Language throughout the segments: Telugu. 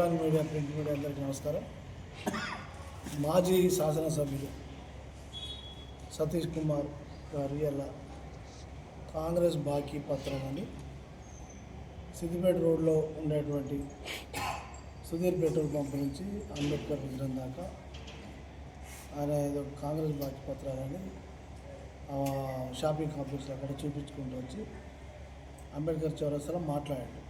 ఎలక్ట్రానిక్ మీడియా ప్రింట్ మీడియా అందరికీ నమస్కారం. మాజీ శాసనసభ్యులు సతీష్ కుమార్ గారు ఇలా కాంగ్రెస్ బాకీ పత్రం అని సిద్దిపేట రోడ్లో ఉండేటువంటి సుధీర్ పెట్రోల్ పంప్ నుంచి అంబేద్కర్ విగ్రహం దాకా ఆయన ఏదో కాంగ్రెస్ బాకీ పత్రాలని షాపింగ్ కాంప్లెక్స్ అక్కడ చూపించుకుంటూ వచ్చి అంబేద్కర్ చౌరస్తాలో మాట్లాడాడు.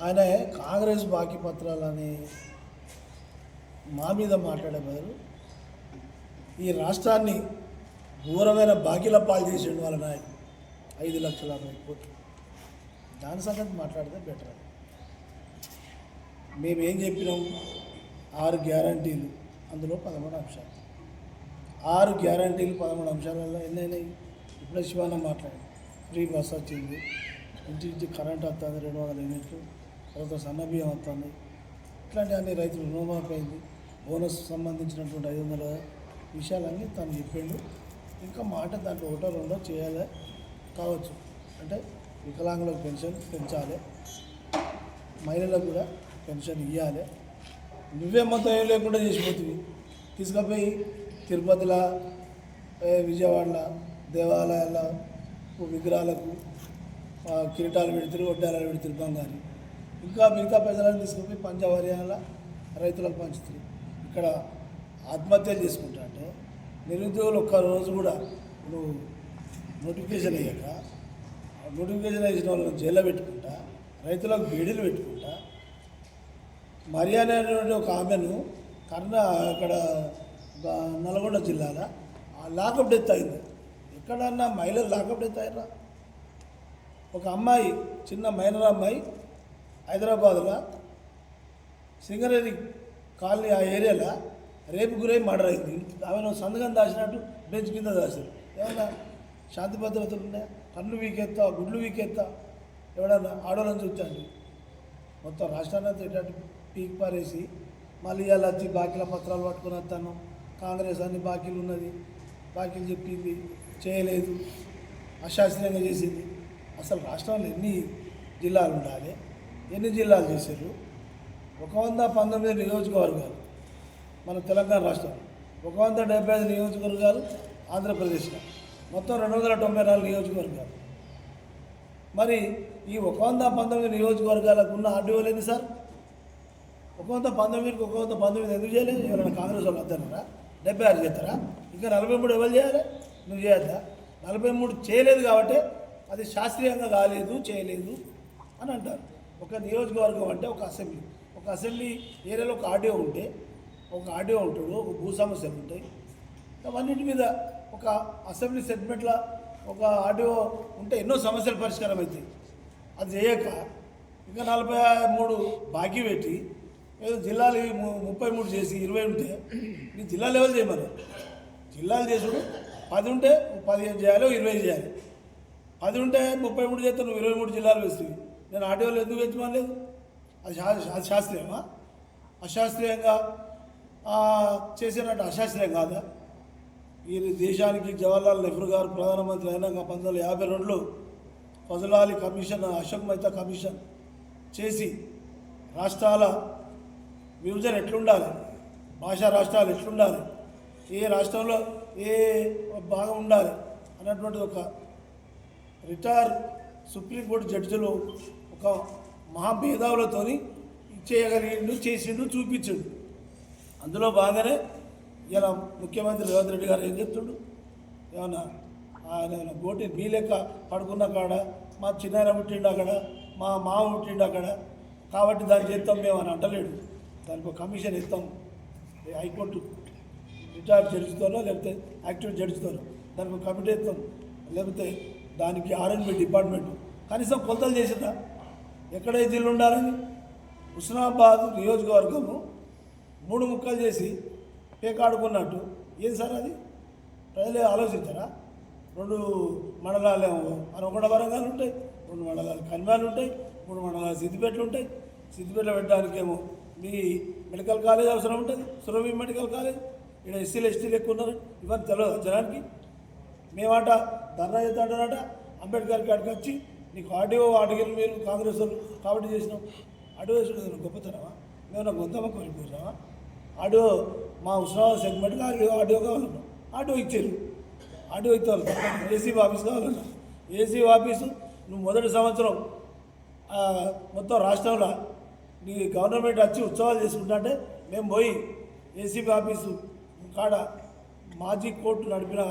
ఆయన కాంగ్రెస్ బాకీ పత్రాలని మా మీద మాట్లాడే బదులు ఈ రాష్ట్రాన్ని ఘోరమైన బాకీల పాలు చేసేడు వాళ్ళ నాయకుడు 5,60,000 కోట్లు. దాని సంగతి మాట్లాడితే బెటర్. మేమేం చెప్పినాం? 6 గ్యారంటీలు, అందులో 13 అంశాలు. 6 గ్యారంటీలు 13 అంశాలలో ఎన్నైనాయి? ఇప్పుడే శివాన మాట్లాడి ఫ్రీ బస్ వచ్చింది, ఇంటింటి కరెంట్ వస్తుంది, 200 యూనిట్లు, తర్వాత సన్నబియ్యం వస్తుంది, ఇట్లాంటి అన్ని రైతులు రుణమాఫీ అయింది, బోనస్ సంబంధించినటువంటి 500 విషయాలన్నీ తను చెప్పిండు. ఇంకా మాట దాంట్లో ఒకటో రెండో చేయాలి కావచ్చు. అంటే వికలాంగులకు పెన్షన్ పెంచాలి, మహిళలకు కూడా పెన్షన్ ఇవ్వాలి. నువ్వే మొత్తం ఏం లేకుండా చేసిపోతుంది. తీసుకుపోయి తిరుపతిలో, విజయవాడలో దేవాలయాల విగ్రహాలకు కిరీటాలు పెడుతురు, వడ్డాలు పెడుతురు, బంగారు. ఇంకా మిగతా ప్రజలను తీసుకుపోయి పంజాబ్ హర్యానాలో రైతులకు పంచుతుంది. ఇక్కడ ఆత్మహత్యలు చేసుకుంటా అంటే నిరుద్యోగులు ఒక్కరోజు కూడా నువ్వు నోటిఫికేషన్ అయ్యాక నోటిఫికేషన్ వేసిన వాళ్ళని జైల్లో పెట్టుకుంటా, రైతులకు బీడీలు పెట్టుకుంటా, మరియానే అనేటువంటి ఒక ఆమెను అక్కడ నల్గొండ జిల్లాలో లాకప్ డెత్ అయింది. ఎక్కడన్నా మహిళలు లాకప్ డెత్ అయ్యారా? ఒక అమ్మాయి, చిన్న మైనర్ అమ్మాయి హైదరాబాద్లో సింగరేణి కాలనీ ఆ ఏరియాలో రేపు గురై మర్డర్ అయింది. ఆమెను సంతకం దాచినట్టు బెంచ్ కింద దాచారు. ఏమన్నా శాంతి భద్రతలు ఉన్నాయా? కళ్ళు వీకెత్తా, గుడ్లు వీకెత్తా, ఎవడన్నా ఆడవాళ్ళని చూస్తాండి. మొత్తం రాష్ట్రాన్ని ఎట్లాంటి పీకి పారేసి మళ్ళీ ఇవాళ వచ్చి బాకీల పత్రాలు పట్టుకుని వస్తాను. కాంగ్రెస్ అన్ని బాకీలు ఉన్నది, బాకీలు చెప్పింది, చేయలేదు, అశాస్త్రీయంగా చేసింది. అసలు రాష్ట్రంలో ఎన్ని జిల్లాలు ఉండాలి? ఎన్ని జిల్లాలు చేశారు? 119 నియోజకవర్గాలు మన తెలంగాణ రాష్ట్రం, 175 నియోజకవర్గాలు ఆంధ్రప్రదేశ్లో, మొత్తం 294 నియోజకవర్గాలు. మరి ఈ 119 నియోజకవర్గాలకు ఉన్న ఆర్డీఓలు ఎన్ని సార్? 119కి 119 ఎందుకు చేయలేదు? ఎవరైనా కాంగ్రెస్ వాళ్ళు వద్దన్నారా? 76 చేస్తారా? ఇంకా 43 ఎవరు చేయాలి? నువ్వు చేయద్దా? 43 చేయలేదు కాబట్టి అది శాస్త్రీయంగా కాలేదు, చేయలేదు అని అంటారు. ఒక నియోజకవర్గం అంటే ఒక అసెంబ్లీ ఏరియాలో ఒక ఆర్డీఓ ఉంటే, ఒక ఆర్డీఓ ఉంటాడు, ఒక భూ సమస్యలు ఉంటాయి. అవన్నిటి మీద ఒక అసెంబ్లీ సెగ్మెంట్లో ఒక ఆర్డీఓ ఉంటే ఎన్నో సమస్యలు పరిష్కారం అవుతాయి. అది చేయక ఇంకా 43 బాకీ పెట్టి ఏదో జిల్లాలు 33 చేసి 20 ఉంటే నీ జిల్లా లెవెల్ చేయమని. జిల్లాలు చేసుడు 10 ఉంటే 15 చేయాలి, 20 చేయాలి. 10 ఉంటే 33 చేస్తే నువ్వు 23 జిల్లాలు వేస్తుంది. నేను ఆర్డీఓలు ఎందుకు పెంచమనలేదు? అది శాస్త్రీయమా? అశాస్త్రీయంగా చేసినట్టు అశాస్త్రీయం కాదా? ఈ దేశానికి జవహర్లాల్ నెహ్రూ గారు ప్రధానమంత్రి అయినాక 1952లో ఫజల్ అలీ కమిషన్, అశోక్ మెహతా కమిషన్ చేసి రాష్ట్రాల విభజన ఎట్లుండాలి, భాషా రాష్ట్రాలు ఎట్లుండాలి, ఏ రాష్ట్రంలో ఏ భాగం ఉండాలి అన్నటువంటి ఒక రిటైర్ సుప్రీంకోర్టు జడ్జిలు ఒక మహాభేదావులతోని చేయగలిగిండు, చేసిండు, చూపించిండు. అందులో బాగానే ఇలా ముఖ్యమంత్రి రేవంత్ రెడ్డి గారు ఏం చెప్తుండు? ఏమన్నా ఆయన గోటి మీ లెక్క పడుకున్న కాడ మా చిన్నాయన పుట్టిండు అక్కడ, మా మామ పుట్టిండు అక్కడ, కాబట్టి దాన్ని చేస్తాం మేము అని అంటలేడు. దానికి ఒక కమిషన్ ఇస్తాం, హైకోర్టు రిటైర్డ్ జడ్జితోనో లేకపోతే యాక్టివ్ జడ్జితోనో దానికి ఒక కమిటీ ఇస్తాం, లేకపోతే దానికి R&B డిపార్ట్మెంటు కనీసం కొలతలు చేసిందా? ఎక్కడ జిల్లు ఉండాలని? హుస్నాబాద్ నియోజకవర్గము 3 ముక్కలు చేసి పేకాడుకున్నట్టు ఏం సార్ అది? ప్రజలే ఆలోచించారా? 2 మండలాలేమో అనకొండ వరంగల్ ఉంటాయి, 2 మండలాలు కన్వాలు ఉంటాయి, 3 మండలాలు సిద్దిపేటలు ఉంటాయి. సిద్దిపేటలో పెట్టడానికేమో మీ మెడికల్ కాలేజ్ అవసరం ఉంటుంది, సురభి మెడికల్ కాలేజ్. ఇక్కడ ఎస్సీలు ఎస్టీలు ఎక్కువ ఉన్నారు, ఇవన్నీ తెలియదు జనానికి. మేమాట ధర్నా చేస్తాడనట అంబేద్కర్ కాడికి వచ్చి నీకు ఆర్డీఓ అడిగిన మీరు కాంగ్రెస్ వాళ్ళు కాబట్టి చేసినాం, ఆడియో వేసుడు గొప్పతనమా? మేము గొంతమ్మ కోల్పోయినామా? ఆడియో మా ఉత్సవాల సెగ్మెంట్గా ఆడియో కావాలన్నా ఆడియో ఇచ్చారు. ఆడియో ఇస్తారు. ఏసీబీ ఆఫీస్ కావాలన్నా ఏసీబీ ఆఫీసు నువ్వు మొదటి సంవత్సరం మొత్తం రాష్ట్రంలో నీ గవర్నమెంట్ వచ్చి ఉత్సవాలు చేసుకుంటా అంటే మేము పోయి ఏసీబీ ఆఫీసు కాడ మాజీ కోర్టు నడిపిన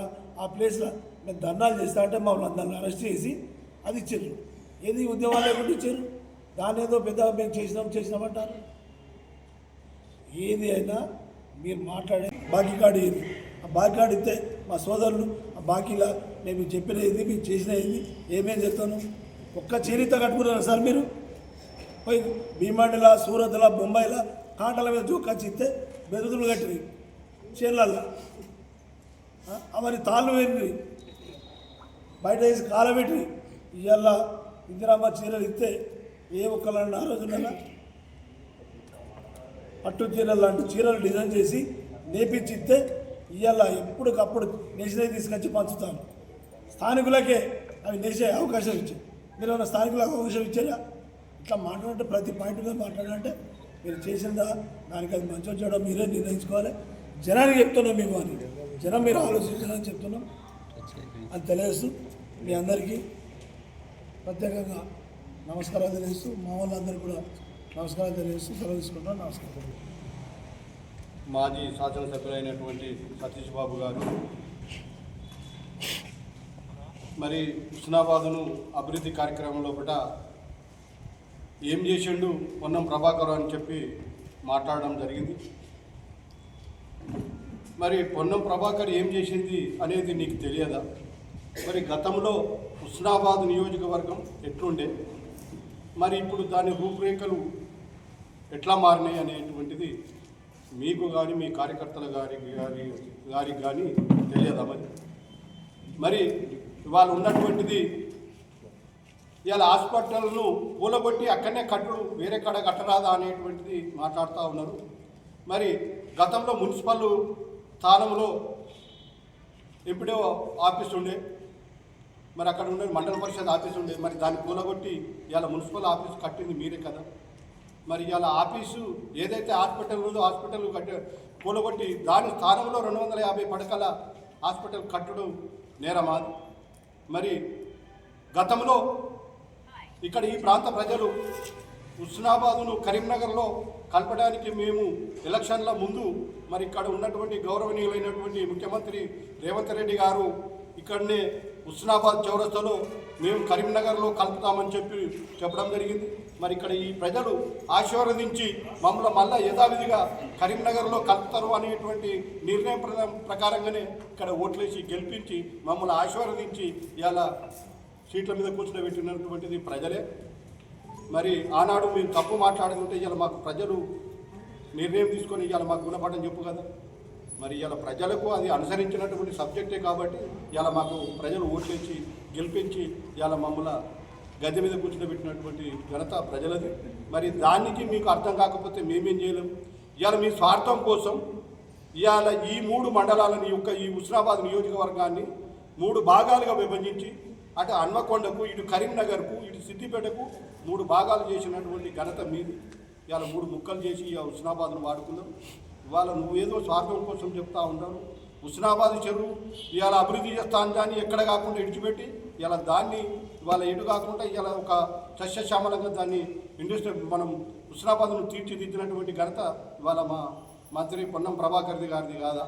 ఆ ప్లేస్లో మేము ధర్నాలు చేస్తా అంటే మమ్మల్ని అందరిని అరెస్ట్ చేసి అది ఇచ్చారు. ఏది ఉద్యమాలు లేకుండా ఇచ్చారు. దాని ఏదో పెద్ద మేము చేసినామంటారు. ఏది అయినా మీరు మాట్లాడే బాకీ కార్డు ఏది, ఆ బాకీ కార్డు ఇస్తే మా సోదరులు ఆ బాకీలా మేము చెప్పిన ఏది మీరు చేసిన ఏది ఏమేం చెప్తాను. ఒక్క చీరిత కట్టుకున్నారు సార్ మీరు. పోయి భీమండిలా సూరత్లా బొంబాయిలా కాంటల మీద జోకొచ్చి ఇస్తే బెదురులు కట్టిరి చీరలల్లా అవన్నీ తాళ్ళు వేరి బయట వేసి కాలబెట్టి ఇవాళ ఇందిరామ్మ చీరలు ఇస్తే ఏ ఒక్కళ్ళన్నా ఆ రోజున పట్టు చీరలు లాంటి చీరలు డిజైన్ చేసి నేపించి ఇస్తే ఇవాళ ఎప్పటికప్పుడు నేసినవి తీసుకొచ్చి పంచుతాను. స్థానికులకే అవి నేసే అవకాశం ఇచ్చాయి. మీరు ఏమైనా స్థానికులకు అవకాశం ఇచ్చారా? ఇట్లా మాట్లాడంటే ప్రతి పాయింట్ మీద మాట్లాడాలంటే మీరు చేసిందా దానికి అది మంచి వచ్చాడో మీరే నిర్ణయించుకోవాలి. జనానికి చెప్తున్నాం మేము అని, జనం మీరు ఆలోచించాలని చెప్తున్నాం అని తెలియజేస్తూ మీ అందరికీ ప్రత్యేకంగా నమస్కారాలు తెలియజేస్తూ మా వాళ్ళందరికీ కూడా నమస్కారాలు తెలియజేస్తూ సెలవు తీసుకుంటాం. నమస్కారం. మాజీ శాసనసభ్యులైనటువంటి సతీష్ బాబు గారు మరి హుస్నాబాదును అభివృద్ధి కార్యక్రమంలో కూడా ఏం చేసిండు పొన్నం ప్రభాకర్ అని చెప్పి మాట్లాడడం జరిగింది. మరి పొన్నం ప్రభాకర్ ఏం చేసింది అనేది నీకు తెలియదా? మరి గతంలో హుస్నాబాద్ నియోజకవర్గం ఎట్లుండే, మరి ఇప్పుడు దాని రూపురేఖలు ఎట్లా మారినాయి అనేటువంటిది మీకు కానీ మీ కార్యకర్తల గారికి కానీ తెలియదా? మరి ఇవాళ ఉన్నటువంటిది ఇవాళ హాస్పిటల్ను కూలగొట్టి అక్కడనే కట్టుడు వేరే కాడ కట్టరాదా అనేటువంటిది మాట్లాడుతూ ఉన్నారు. మరి గతంలో మున్సిపల్ స్థానంలో ఎప్పుడో ఆఫీస్ ఉండే, మరి అక్కడ ఉండే మండల పరిషత్ ఆఫీస్ ఉండే, మరి దాన్ని కూలగొట్టి ఇవాళ మున్సిపల్ ఆఫీస్ కట్టింది మీరే కదా. మరి ఇవాళ ఆఫీసు ఏదైతే హాస్పిటల్ ఉందో హాస్పిటల్ కూలగొట్టి దాని స్థానంలో 250 పడకల హాస్పిటల్ కట్టడం నేరమా? మరి గతంలో ఇక్కడ ఈ ప్రాంత ప్రజలు హుస్నాబాదును కరీంనగర్లో కలపడానికి మేము ఎలక్షన్ల ముందు మరి ఇక్కడ ఉన్నటువంటి గౌరవనీయులైనటువంటి ముఖ్యమంత్రి రేవంత్ రెడ్డి గారు ఇక్కడనే హుస్నాబాద్ చౌరస్తాలో మేము కరీంనగర్లో కలుపుతామని చెప్పడం జరిగింది. మరి ఇక్కడ ఈ ప్రజలు ఆశీర్వదించి మమ్మల్ని మళ్ళీ యథావిధిగా కరీంనగర్లో కలుపుతారు అనేటువంటి నిర్ణయం ప్రకారంగానే ఇక్కడ ఓట్లేసి గెలిపించి మమ్మల్ని ఆశీర్వదించి ఇలా సీట్ల మీద కూర్చోబెట్టినటువంటిది ప్రజలే. మరి ఆనాడు మేము తప్పు మాట్లాడుతుంటే ఇలా మాకు ప్రజలు నిర్ణయం తీసుకొని ఇలా మాకు గుణపాఠం చెప్పు కదా. మరి ఇలా ప్రజలకు అది అనుసరించినటువంటి సబ్జెక్టే కాబట్టి ఇలా మాకు ప్రజలు ఓట్లేసి గెలిపించి ఇలా మమ్మల్ని గద్దె మీద కూర్చోబెట్టినటువంటి ఘనత ప్రజలది. మరి దానికి మీకు అర్థం కాకపోతే మేమేం చేయలేము. ఇవాళ మీ స్వార్థం కోసం ఇవాళ ఈ 3 మండలాలని ఈ హుస్నాబాద్ నియోజకవర్గాన్ని 3 భాగాలుగా విభజించి అటు హన్మకొండకు, ఇటు కరీంనగర్కు, ఇటు సిద్దిపేటకు 3 భాగాలు చేసినటువంటి ఘనత మీది. ఇవాళ 3 ముక్కలు చేసి ఇవాళ హుస్నాబాద్ను వాడుకున్నాం. ఇవాళ నువ్వేదో స్వార్థం కోసం చెప్తా ఉన్నావు. హుస్నాబాద్ చెరువు ఇవాళ అభివృద్ధి చేస్తాను కానీ ఎక్కడ కాకుండా ఇడిచిపెట్టి ఇలా దాన్ని ఇవాళ ఎటు కాకుండా ఇలా ఒక సస్యశ్యామలంగా దాన్ని ఇండస్ట్రీ మనం హుస్నాబాద్ను తీర్చిదిద్దినటువంటి ఘనత ఇవాళ మా మంత్రి పొన్నం ప్రభాకర్ గారిది కాదా?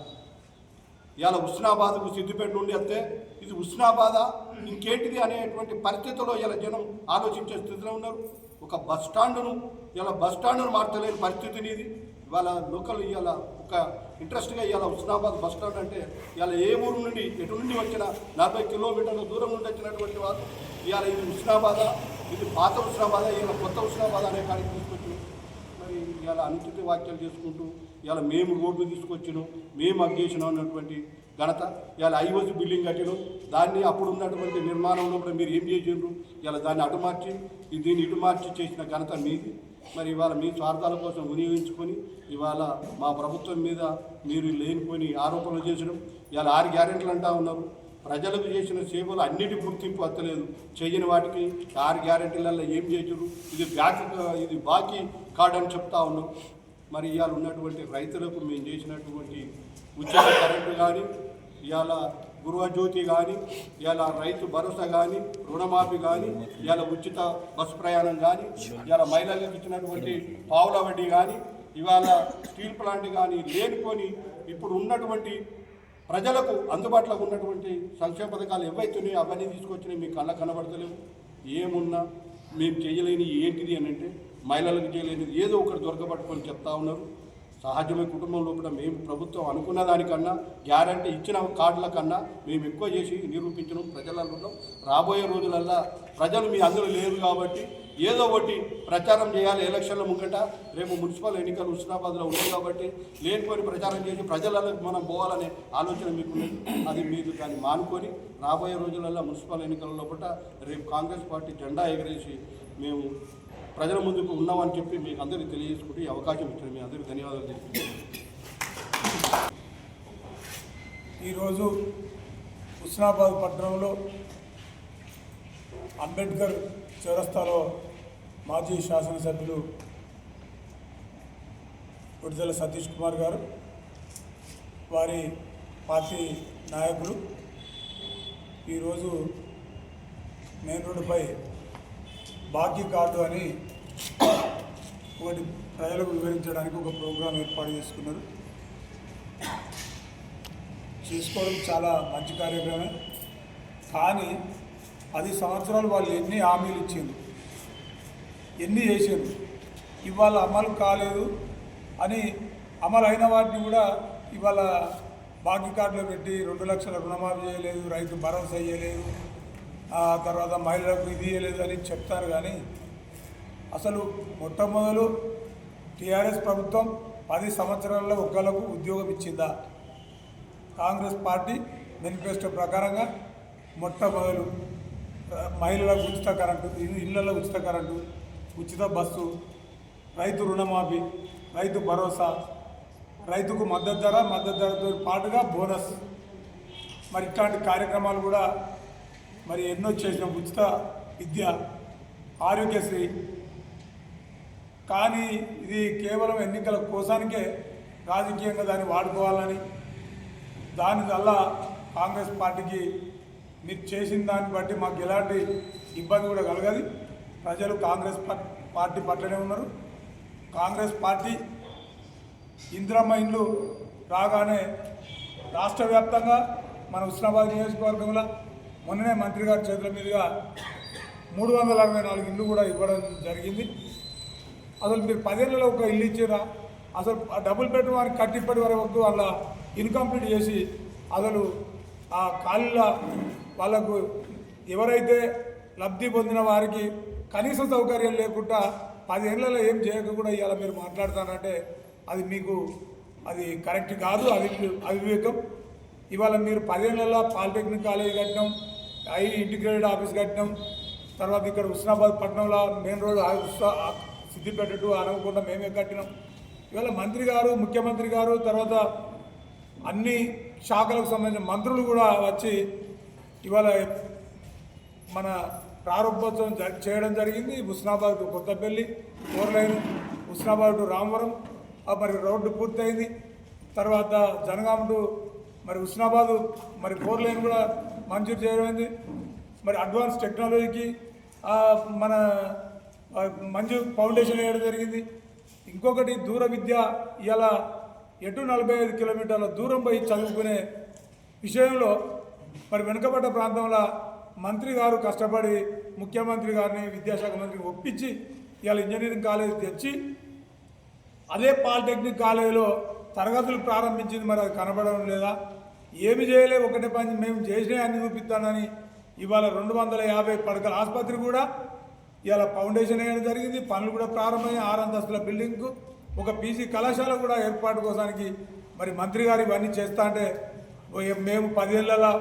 ఇవాళ హుస్నాబాద్కు సిద్దిపేట నుండి వస్తే ఇది హుస్నాబాదా ఇంకేంటిది అనేటువంటి పరిస్థితుల్లో ఇలా జనం ఆలోచించే స్థితిలో ఉన్నారు. ఒక బస్టాండును మార్చలేని పరిస్థితిని ఇది. ఇవాళ లోకల్ ఇవాళ ఒక ఇంట్రెస్ట్గా ఇవాళ హుస్నాబాద్ బస్టాండ్ అంటే ఇవాళ ఏ ఊరు నుండి ఎటు నుండి వచ్చిన 40 కిలోమీటర్ల దూరం నుండి వచ్చినటువంటి వారు ఇవాళ ఇది హుస్నాబాదా, ఇది పాత హుస్నాబాదా, ఇవాళ కొత్త హుస్నాబాదా అనే కాడికి తీసుకొచ్చి మరి ఇవాళ అనుచిత వ్యాఖ్యలు చేసుకుంటూ ఇవాళ మేము రోడ్డు తీసుకొచ్చినాం, మేము అగ్గేసినాం అన్నటువంటి ఘనత. ఇవాళ ఐఓసి బిల్డింగ్ కట్టినాం, దాన్ని అప్పుడు ఉన్నటువంటి నిర్మాణంలో కూడా మీరు ఏం చేసిండ్రు? ఇవాళ దాన్ని అటు మార్చి దీన్ని ఇటు మార్చి చేసిన ఘనత మీది. మరి ఇవాళ మీ స్వార్థాల కోసం వినియోగించుకొని ఇవాళ మా ప్రభుత్వం మీద మీరు లేనిపోని ఆరోపణలు చేసడం. ఇవాళ 6 గ్యారెంటీలు అంటూ ఉన్నారు. ప్రజలకు చేసిన సేవలు అన్నిటి గుర్తింపు వస్తలేదు. చేయని వాటికి 6 గ్యారెంటీలలో ఏం చేసారు, ఇది బాకీ కార్డు అని చెప్తా ఉన్నాం. మరి ఇవాళ ఉన్నటువంటి రైతులకు మేము చేసినటువంటి ఉచిత కరెంటు కానీ, ఇవాళ గృహజ్యోతి కానీ, ఇవాళ రైతు భరోసా కానీ, రుణమాఫీ కానీ, ఇవాళ ఉచిత బస్సు ప్రయాణం కానీ, ఇవాళ మహిళలకు ఇచ్చినటువంటి పావుల వడ్డీ కానీ, ఇవాళ స్టీల్ ప్లాంట్ కానీ లేనికొని ఇప్పుడు ఉన్నటువంటి ప్రజలకు అందుబాటులో ఉన్నటువంటి సంక్షేమ పథకాలు ఏవైతున్నాయో అవన్నీ తీసుకొచ్చినాయి మీ కళ్ళ కనబడతలేవు. ఏమున్నా మేము చేయలేని ఏంటిది అని అంటే మహిళలకు చేయలేనిది ఏదో ఒకటి దొరకబట్టుకొని చెప్తా ఉన్నారు. సహజమే, కుటుంబం లోపల మేము ప్రభుత్వం అనుకున్న దానికన్నా గ్యారంటీ ఇచ్చిన కార్డుల కన్నా మేము ఎక్కువ చేసి నిరూపించడం ప్రజలలో. రాబోయే రోజులల్లో ప్రజలు మీ అందరూ లేరు కాబట్టి ఏదో ఒకటి ప్రచారం చేయాలి. ఎలక్షన్ల ముంగట రేపు మున్సిపల్ ఎన్నికలు హుస్నాబాద్లో ఉన్నాయి కాబట్టి లేనిపోని ప్రచారం చేసి ప్రజలలో మనం పోవాలనే ఆలోచన మీకు అది మీరు దాన్ని మానుకొని రాబోయే రోజులలో మున్సిపల్ ఎన్నికల లోపల రేపు కాంగ్రెస్ పార్టీ జెండా ఎగరేసి మేము ప్రజల ముందుకు ఉన్నామని చెప్పి మీకు అందరికీ తెలియజేసుకుంటూ ఈ అవకాశం ఇచ్చిన మీ అందరికీ ధన్యవాదాలు తెలుపుతున్నాను. ఈరోజు హుస్నాబాద్ పట్టణంలో అంబేద్కర్ చౌరస్తాలో మాజీ శాసనసభ్యులు విడుదల సతీష్ కుమార్ గారు, వారి పార్టీ నాయకులు ఈరోజు మెయిన్ రోడ్డుపై బాకీ కార్డు అని ఒకటి ప్రజలకు వివరించడానికి ఒక ప్రోగ్రాం ఏర్పాటు చేసుకోవడం చాలా మంచి కార్యక్రమే. కానీ 10 సంవత్సరాలు వాళ్ళు ఎన్ని హామీలు ఇచ్చిండ్రు, ఎన్ని చేసారు, ఇవాళ అమలు కాలేదు అని అమలు అయిన వాటిని కూడా ఇవాళ బాకీ కార్డులో పెట్టి 2 లక్షల రుణమాఫీ చేయలేదు, రైతు భరోసా చేయలేదు, తర్వాత మహిళలకు ఇది ఇవ్వలేదు అని చెప్తారు. కానీ అసలు మొట్టమొదలు టీఆర్ఎస్ ప్రభుత్వం 10 సంవత్సరాల్లో ఒక్కళ్ళకు ఉద్యోగం ఇచ్చిందా? కాంగ్రెస్ పార్టీ మేనిఫెస్టో ప్రకారంగా మొట్టమొదలు మహిళలకు ఉచిత కరెంటు, ఇళ్లలో ఉచిత కరెంటు, ఉచిత బస్సు, రైతు రుణమాఫీ, రైతు భరోసా, రైతుకు మద్దతు ధరతో పాటుగా బోనస్, మరి ఇట్లాంటి కార్యక్రమాలు కూడా మరి ఎన్నో చేసిన, ఉచిత విద్య, ఆరోగ్యశ్రీ. కానీ ఇది కేవలం ఎన్నికల కోసానికే రాజకీయంగా దాన్ని వాడుకోవాలని, దానివల్ల కాంగ్రెస్ పార్టీకి మీరు చేసిన దాన్ని బట్టి మాకు ఎలాంటి ఇబ్బంది కూడా కలగదు. ప్రజలు కాంగ్రెస్ పార్టీ పట్లనే ఉన్నారు. కాంగ్రెస్ పార్టీ ఇందిరమ్మ ఇండ్లు రాగానే రాష్ట్ర వ్యాప్తంగా మన హుస్నాబాద్ నియోజకవర్గంలో మొన్ననే మంత్రి గారి చేతుల మీదుగా 364 ఇళ్ళు కూడా ఇవ్వడం జరిగింది. అసలు మీరు 10 ఏళ్ళలో ఒక ఇల్లు ఇచ్చారా? అసలు డబుల్ బెడ్రూమ్ అని కట్టిప్పటి వరకు వాళ్ళ ఇన్కంప్లీట్ చేసి అసలు ఆ ఖాళీల వాళ్ళకు ఎవరైతే లబ్ధి పొందిన వారికి కనీస సౌకర్యం లేకుండా 10 ఏళ్ళలో ఏం చేయక కూడా ఇవాళ మీరు మాట్లాడతానంటే అది మీకు అది కరెక్ట్ కాదు, అది అవివేకం. ఇవాళ మీరు 10 ఏళ్ళలో పాలిటెక్నిక్ కాలేజ్ కట్టినాం, ఇంటిగ్రేటెడ్ ఆఫీస్ కట్టినాం, తర్వాత ఇక్కడ హుస్నాబాద్ పట్టణంలో మెయిన్ రోడ్ సిద్దిపేట టు అనకుండా మేమే కట్టినాం. ఇవాళ మంత్రి గారు, ముఖ్యమంత్రి గారు, తర్వాత అన్ని శాఖలకు సంబంధించిన మంత్రులు కూడా వచ్చి ఇవాళ మన ప్రారంభోత్సవం చేయడం జరిగింది. Husnabad to Kothapalli 4 line, Husnabad to Ramavaram మరి రోడ్డు పూర్తయింది. తర్వాత జనగాం టు మరి హుస్నాబాద్ మరి 4 లైన్ కూడా మంజూరు చేయమైంది. మరి అడ్వాన్స్ టెక్నాలజీకి మన మంజు ఫౌండేషన్ వేయడం జరిగింది. ఇంకొకటి దూర విద్య, ఇలా ఎటు 45 కిలోమీటర్ల దూరం పోయి చదువుకునే విషయంలో మరి వెనుకబడ్డ ప్రాంతంలో మంత్రి గారు కష్టపడి ముఖ్యమంత్రి గారిని, విద్యాశాఖ మంత్రిని ఒప్పించి ఇవాళ ఇంజనీరింగ్ కాలేజ్ తెచ్చి అదే పాలిటెక్నిక్ కాలేజీలో తరగతులు ప్రారంభించింది. మరి అది కనబడడం లేదా? ఏమి చేయలే, ఒకటే పని మేము చేసినా అన్ని చూపిస్తానని ఇవాళ 250 పడకల ఆసుపత్రి కూడా ఇవాళ ఫౌండేషన్ వేయడం జరిగింది. పనులు కూడా ప్రారంభమై 6 అంతస్తుల బిల్డింగ్కు ఒక పీజీ కళాశాల కూడా ఏర్పాటు కోసానికి మరి మంత్రి గారు ఇవన్నీ చేస్తా అంటే మేము 10 ఏళ్ళలా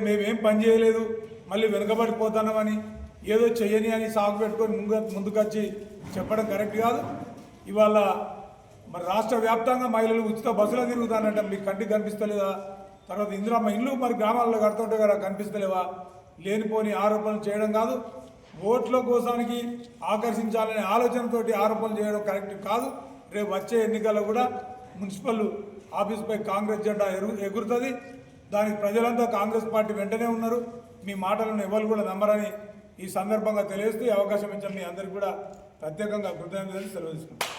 మేమేం పని చేయలేదు, మళ్ళీ వెనుకబడిపోతున్నామని ఏదో చెయ్యని అని సాగు పెట్టుకొని ముందుకొచ్చి చెప్పడం కరెక్ట్ కాదు. ఇవాళ మరి రాష్ట్ర వ్యాప్తంగా మహిళలు ఉచిత బస్సులో తిరుగుతానంటే మీకు కంటికి కనిపిస్తలేదా? తర్వాత ఇందిరమ్మ ఇల్లు మరి గ్రామాల్లో కడుతుంటే కదా కనిపిస్తలేవా? లేనిపోని ఆరోపణలు చేయడం కాదు, ఓట్ల కోసానికి ఆకర్షించాలనే ఆలోచనతోటి ఆరోపణలు చేయడం కరెక్ట్ కాదు. రేపు వచ్చే ఎన్నికల్లో కూడా మున్సిపల్ ఆఫీస్పై కాంగ్రెస్ జెండా ఎగురుతుంది. దానికి ప్రజలంతా కాంగ్రెస్ పార్టీ వెంటనే ఉన్నారు. మీ మాటలను ఎవరు కూడా నమ్మరని ఈ సందర్భంగా తెలియజేస్తూ అవకాశం ఇచ్చిన మీ అందరికీ కూడా ప్రత్యేకంగా కృతజ్ఞతలు సెలవు తీసుకుంటాం.